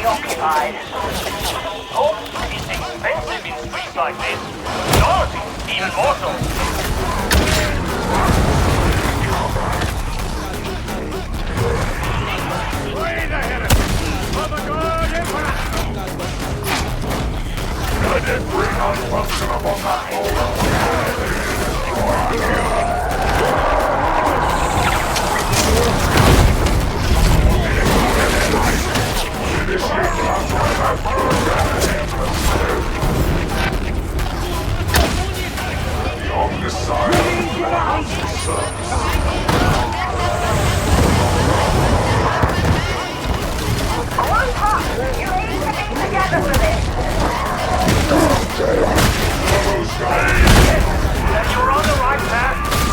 preoccupied. Oh, it's expensive in streets like this. Yours is even more so. Wait a minute! For the good Emperor! I did bring unfunctionable on this side On top! You need to be together for this! Then you're on the right path.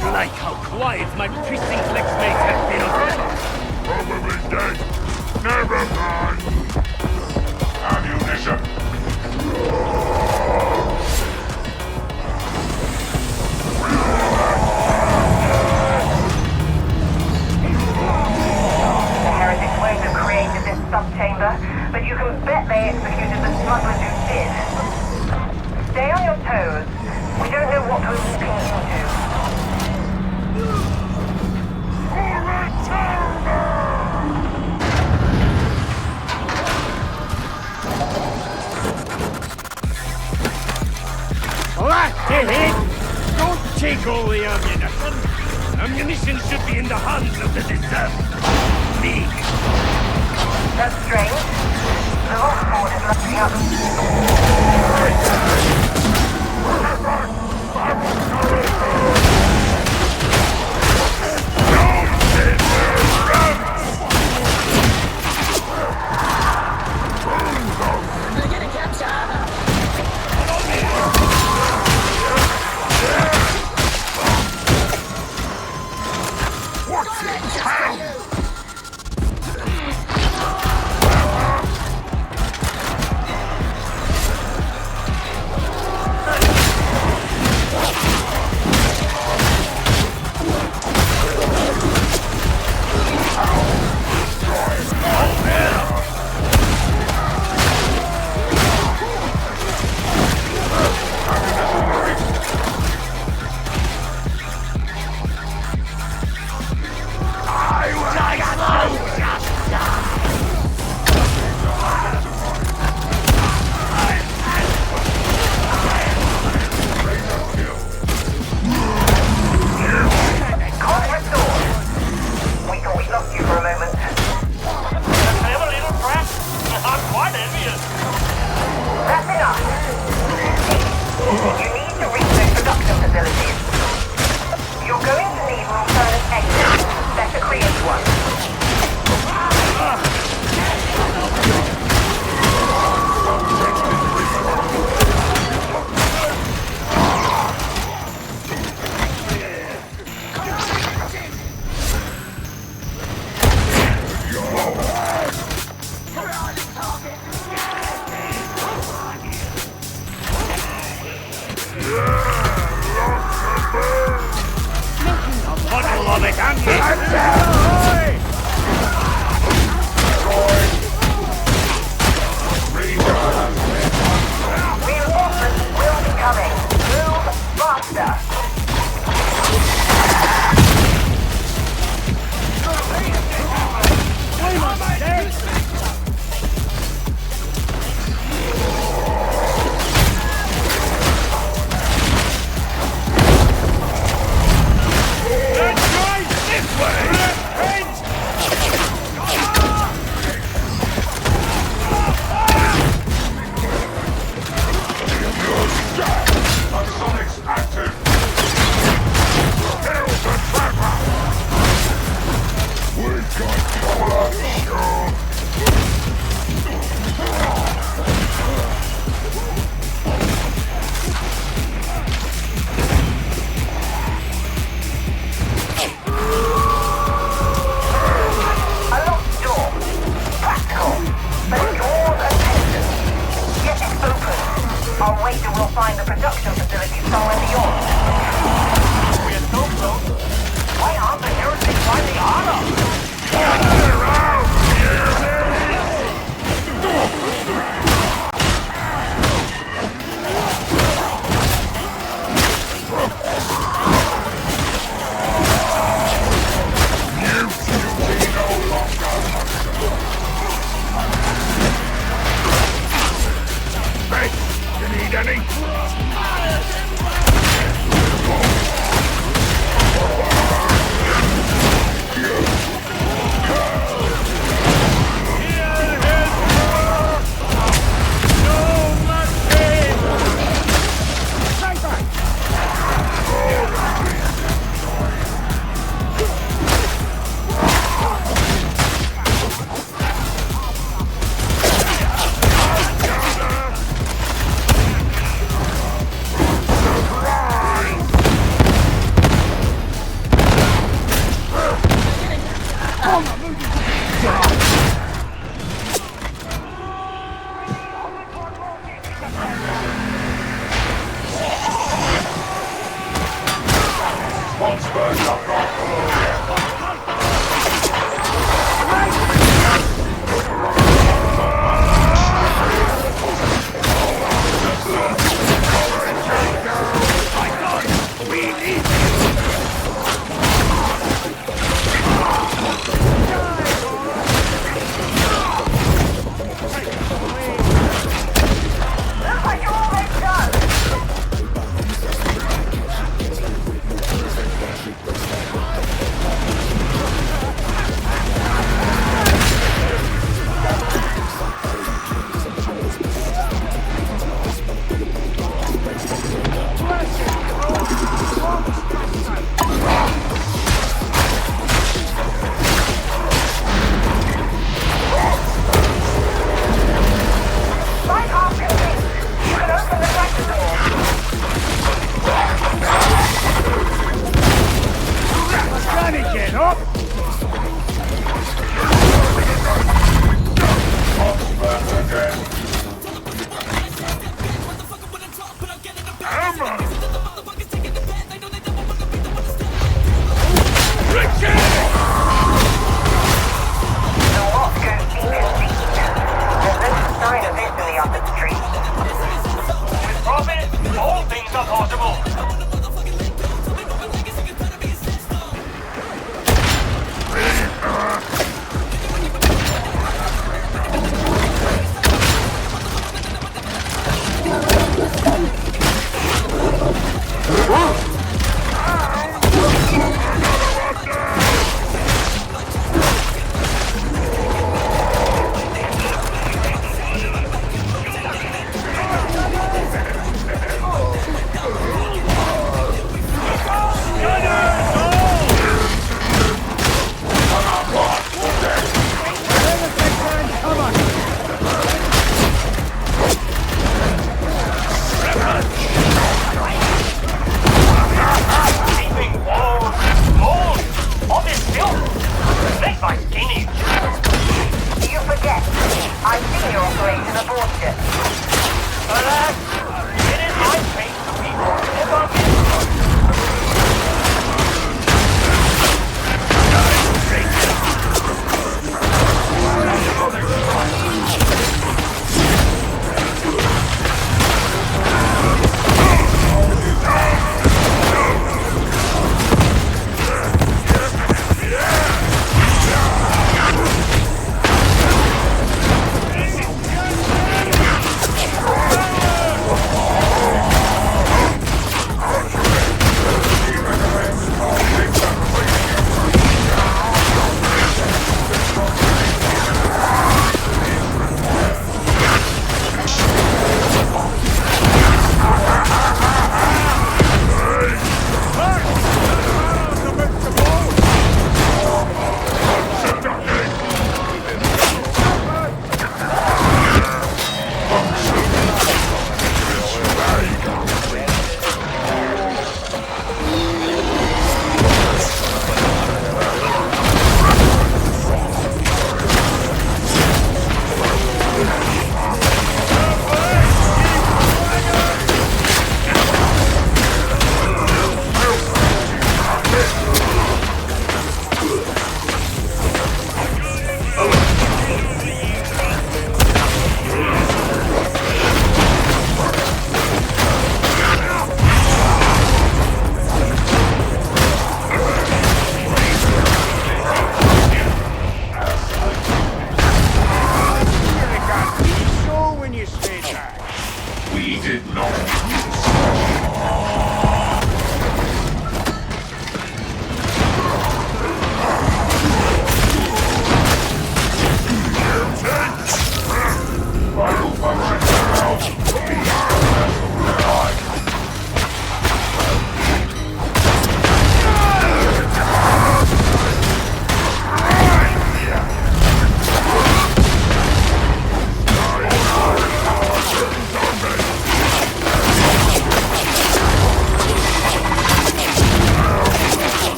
Don't like how quiet my precinct mates have been. Probably dead. Never mind. Ammunition. The Heretics won't have created this sub-chamber, but you can bet they executed the smugglers who did. Stay on your toes. We don't know what we're walking into. Ahead! Don't take all the ammunition! Ammunition should be in the hands of the deserving. Me! That's strange. The Horde is looking up.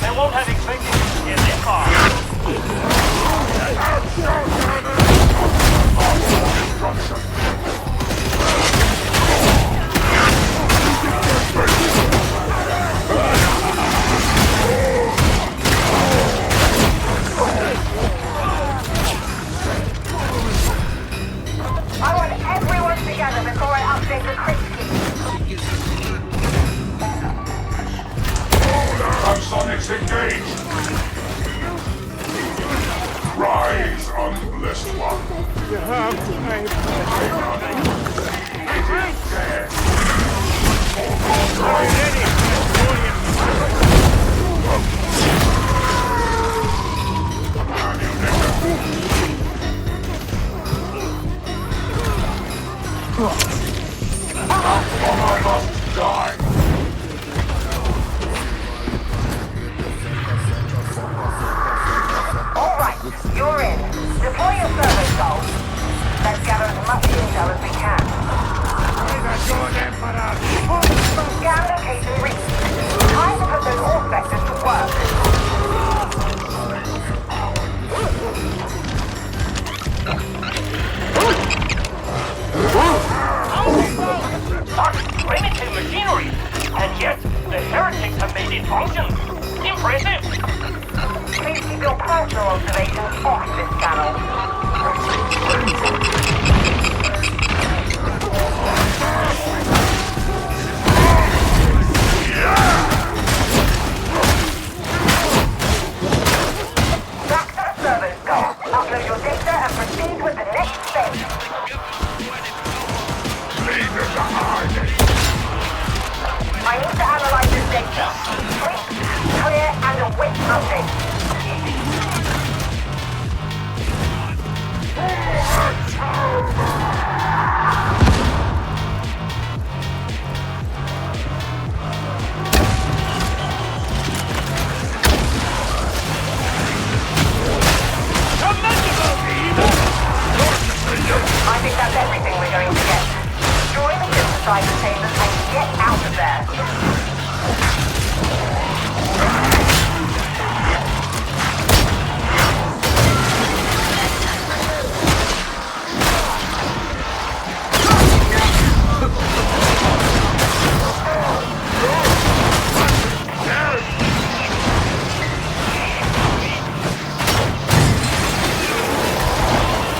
They won't have expected you to get this far. I want everyone together before I update the crit key. Sonics engaged! Rise, unblessed one! You have time. I must die! Alright, you're in. Deploy your servo skull. Let's gather as much intel as we can. Scan location reached. Time to put those ore vectors to work. Such primitive machinery! And yet, the heretics have made it function! Impressive! Please keep your personal observations off this channel. Back to the servo skull. Upload your data and proceed with the next phase. Leave it behind! I need to analyze this data. Please, clear, and await updates. I think that's everything we're going to get. Destroy the synthesizer chambers and get out of there.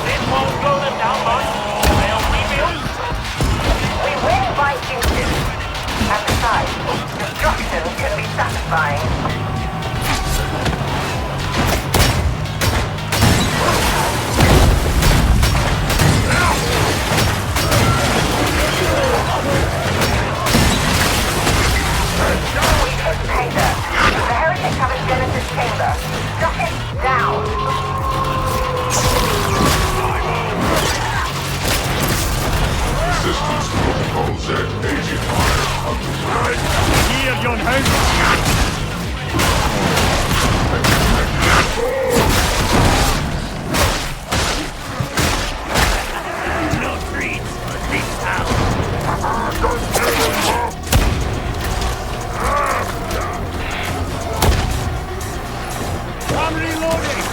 This won't slow them down much. They'll rebuild. We win by inches. And besides, destruction can be satisfying. We hit Tater. The heretics have a Genesis chamber. Shut it down. Resistance protocol Z-85. Here, yon house. No treats. This house. Don't kill him, Mom! I'm reloading.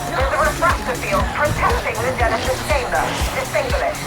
There's a refractor field protecting the Genesis chamber. Disable it.